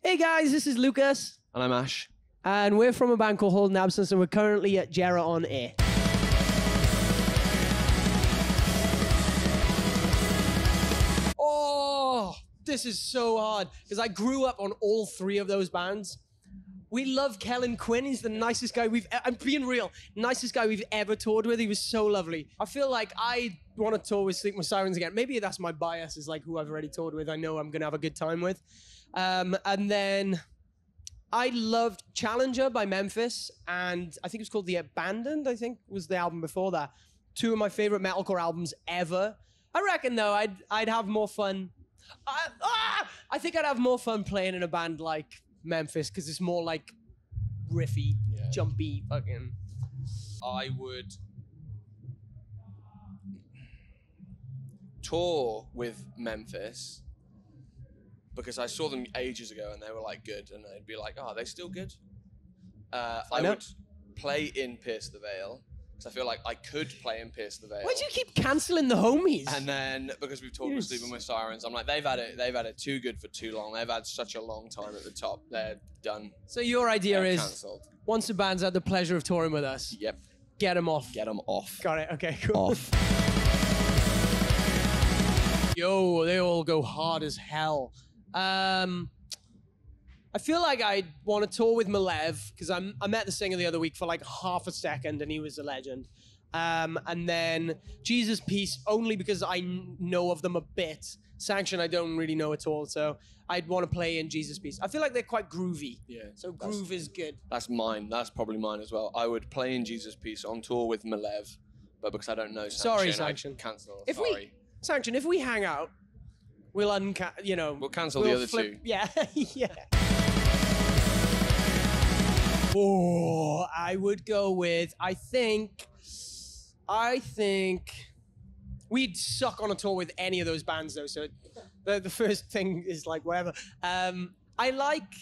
Hey guys, this is Lucas. And I'm Ash. And we're from a band called Holding Absence, and we're currently at Jera on air. Oh, this is so hard, because I grew up on all three of those bands. We love Kellen Quinn. He's the nicest guy I'm being real, nicest guy we've ever toured with. He was so lovely. I feel like I want to tour with Sleep with Sirens again. Maybe that's my bias, is like who I've already toured with. I know I'm going to have a good time with. And then I loved Challenger by Memphis, and I think it was called The Abandoned, I think was the album before that. Two of my favorite metalcore albums ever. I reckon though I'd have more fun. I think I'd have more fun playing in a band like Memphis, because it's more like riffy, jumpy fucking. I would tour with Memphis because I saw them ages ago and they were like good, and I'd be like, oh, are they still good? I would play in Pierce the Veil because I feel like I could play in Pierce the Veil. Why do you keep cancelling the homies? And then because we've talked with Sleeping with Sirens, I'm like, they've had it too good for too long. They've had such a long time at the top. They're done. So your idea is, cancelled. Once the band's had the pleasure of touring with us, yep, get them off. Get them off. Got it. Okay, cool. Off. Yo, they all go hard as hell. I feel like I want to tour with Malev, because I met the singer the other week for like half a second and he was a legend. And then Jesus Peace, only because I know of them a bit. Sanction I don't really know at all, so I'd want to play in Jesus Peace. I feel like they're quite groovy. Yeah. So groove is good. That's mine. That's probably mine as well. I would play in Jesus Peace on tour with Malev, but because I don't know Sanction, sorry, Sanction. I'd cancel. Sanction, if we hang out, we'll we'll cancel the other two. Yeah, yeah. Oh, I would go with, I think we'd suck on a tour with any of those bands though, so the first thing is like whatever. I like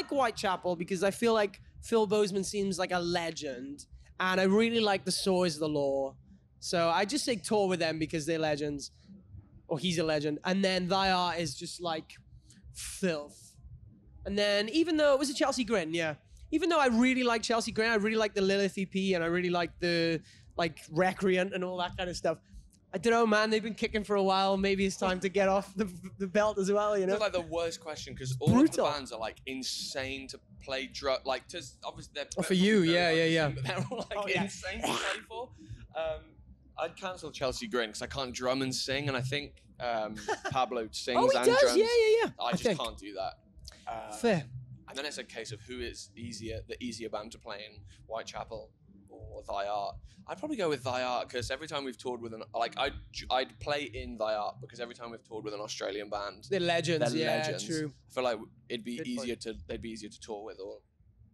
Whitechapel because I feel like Phil Bozeman seems like a legend, and I really like the Saw is the Law. So I just say tour with them because they're legends, or he's a legend. And then Thy Art is just like filth. And then even though, was it Chelsea Grin? Yeah. Even though I really like Chelsea Grin, I really like the Lilith EP, and I really like the Recreant and all that kind of stuff. I don't know, man. They've been kicking for a while. Maybe it's time to get off the belt as well, you know? It's like the worst question, because all of the bands are like insane to play like obviously they're for you, yeah. But they're all like insane to play for. I'd cancel Chelsea Grin because I can't drum and sing, and I think Pablo sings and does? drums. Yeah. I just can't do that. Fair. And then it's a case of who is the easier band to play in, Whitechapel or Thy Art. I'd probably go with Thy Art because every time we've toured with I'd play in Thy Art because every time we've toured with an Australian band, they're legends. True. I feel like they'd be easier to tour with or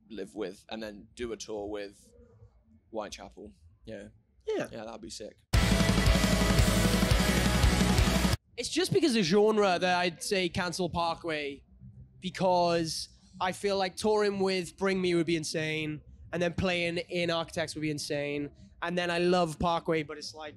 live with, and then do a tour with Whitechapel. Yeah, that'd be sick. It's just because of genre that I'd say cancel Parkway, because I feel like touring with Bring Me would be insane, and then playing in Architects would be insane, and then I love Parkway, but it's like,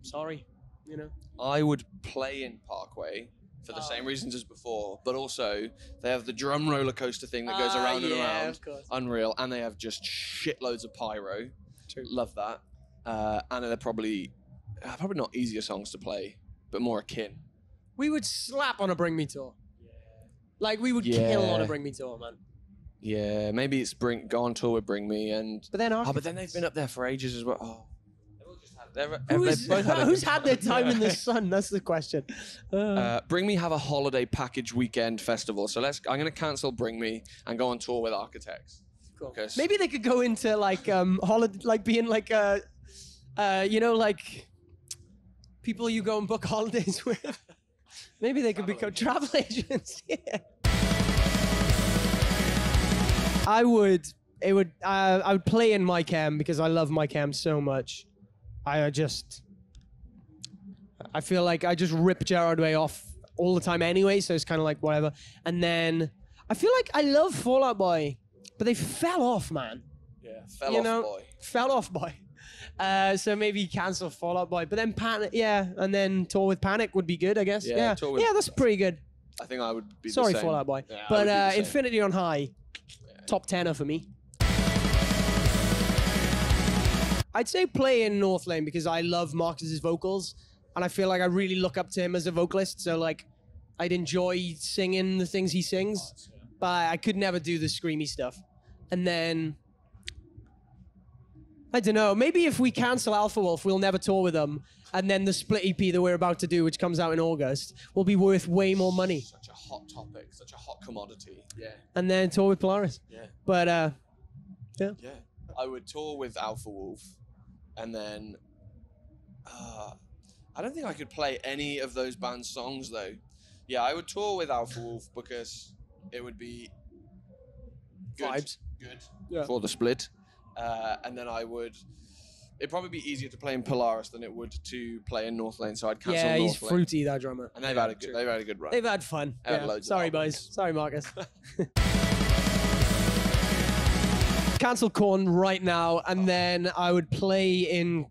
sorry, you know? I would play in Parkway for the same reasons as before, but also they have the drum roller coaster thing that goes around and around. Of course. Unreal, and they have just shitloads of pyro. True. Love that. And they're probably not easier songs to play, but more akin. We would slap on a Bring Me tour. Like, we would kill on a Bring Me tour, man. Yeah, maybe it's go on tour with Bring Me, and but then they've been up there for ages as well. Oh. Who's had their time in the sun? That's the question. Bring Me have a holiday package weekend festival, so I'm going to cancel Bring Me and go on tour with Architects. Cool. Maybe they could go into like holiday, like being like like people you go and book holidays with. Maybe they could become travel agents. Yeah. I would play in My Chem because I love My Chem so much. I feel like I just rip Gerard Way off all the time anyway, so it's kind of like whatever. And then I feel like I love Fall Out Boy, but they fell off, man. Yeah, fell off boy. So maybe cancel Fall Out Boy, but then Panic, and then tour with Panic would be good, I guess. Yeah, that's pretty good. I think I would be Sorry, the same. Fallout Boy. Yeah, But Infinity on High, top 10er for me. I'd say play in North Lane because I love Marcus's vocals, and I feel like I really look up to him as a vocalist. So like, I'd enjoy singing the things he sings, but I could never do the screamy stuff. And then I don't know. Maybe if we cancel Alpha Wolf, we'll never tour with them, and then the split EP that we're about to do, which comes out in August, will be worth way more money. Such a hot topic, such a hot commodity. Yeah. And then tour with Polaris. Yeah. But yeah. Yeah. I would tour with Alpha Wolf, and then I don't think I could play any of those band songs though. Yeah, I would tour with Alpha Wolf because it would be good, Vibes. Good for the split. And then it'd probably be easier to play in Polaris than it would to play in North Lane, so I'd cancel Yeah, North he's Lane. fruity, that drummer. And they've had a good run. They've had fun. They've had loads of Sorry, albums. boys. Sorry, Marcus. Cancel Korn right now, and then I would play in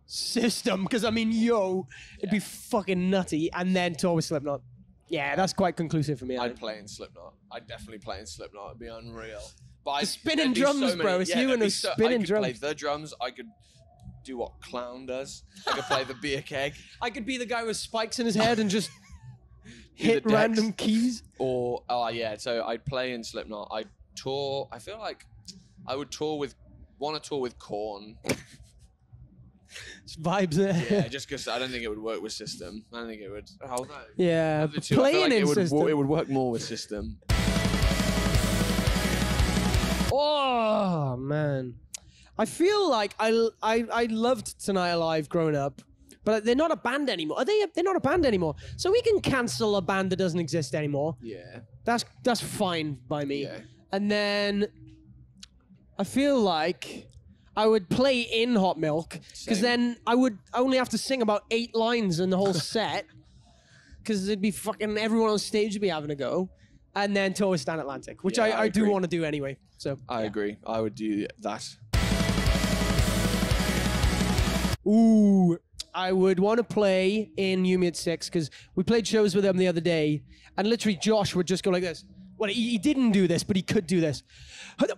System, because I mean, it'd be fucking nutty, and then tour with Slipknot. Yeah, that's quite conclusive for me. I'd play in Slipknot. I'd definitely play in Slipknot. It'd be unreal. But spinning drums, bro. It's you and the spinning drums. I could play the drums. I could do what Clown does. I could play the beer keg. I could be the guy with spikes in his head and just the hit decks. random keys. Or, so I'd play in Slipknot. I'd tour. I feel like I would want to tour with Korn. It's vibes there. Yeah, just because I don't think it would work with System. I don't think it would. Although, yeah, I feel playing like in System. it would work more with System. Oh man, I feel like I loved Tonight Alive growing up, but they're not a band anymore. Are they? They're not a band anymore. So we can cancel a band that doesn't exist anymore. Yeah, that's fine by me. Yeah. And then I feel like I would play in Hot Milk, because then I would only have to sing about 8 lines in the whole set, because it'd be fucking everyone on stage would be having a go, and then tour with Stan Atlantic, which I do want to do anyway. So I agree. I would do that. Ooh, I would want to play in Yumi at 6, because we played shows with them the other day, and literally Josh would just go like this. Well, he didn't do this, but he could do this. And the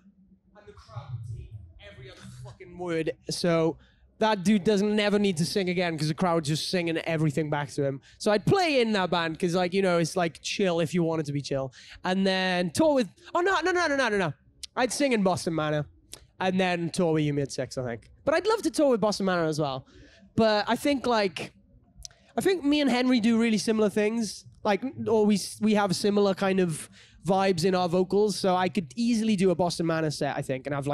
crowd would take every other fucking word. So that dude doesn't never need to sing again, because the crowd's just singing everything back to him. So I'd play in that band, because it's like chill if you want it to be chill. And then tour with... Oh, no. I'd sing in Boston Manor, and then tour with Yumi at 6, I think. But I'd love to tour with Boston Manor as well. But I think me and Henry do really similar things. Or we have similar kind of vibes in our vocals, so I could easily do a Boston Manor set, I think, and have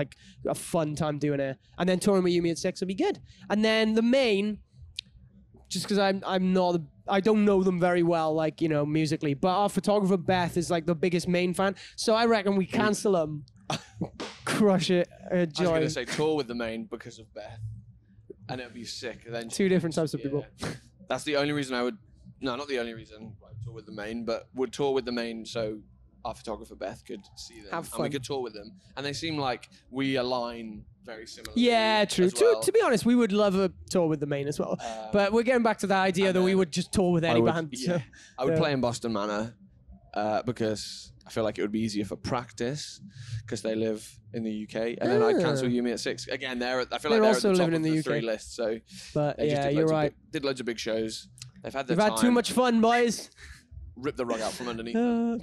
a fun time doing it. And then touring with Yumi at 6 would be good. And then the main, just because I don't know them very well, musically, but our photographer Beth is the biggest main fan, so I reckon we cancel them, crush it, joy. I was going to say tour with the main because of Beth, and it'd be sick. Then 2 different types of people. That's the only reason I would. No, not the only reason I would tour with the main, but would tour with the main so our photographer Beth could see them. Have fun. And we could tour with them. And they seem like we align very similarly. Yeah, true. Well. To be honest, we would love a tour with the main as well. But we're getting back to the idea that we would just tour with any band. Yeah. I would play in Boston Manor because I feel like it would be easier for practice because they live in the UK. And then I'd cancel Yumi at 6. Again, I feel like they're also at the top living in of the the UK. 3 list. So But they just yeah, did you're loads right. Did loads of big shows. They've had their We've time. had too much fun, boys. Rip the rug out from underneath them.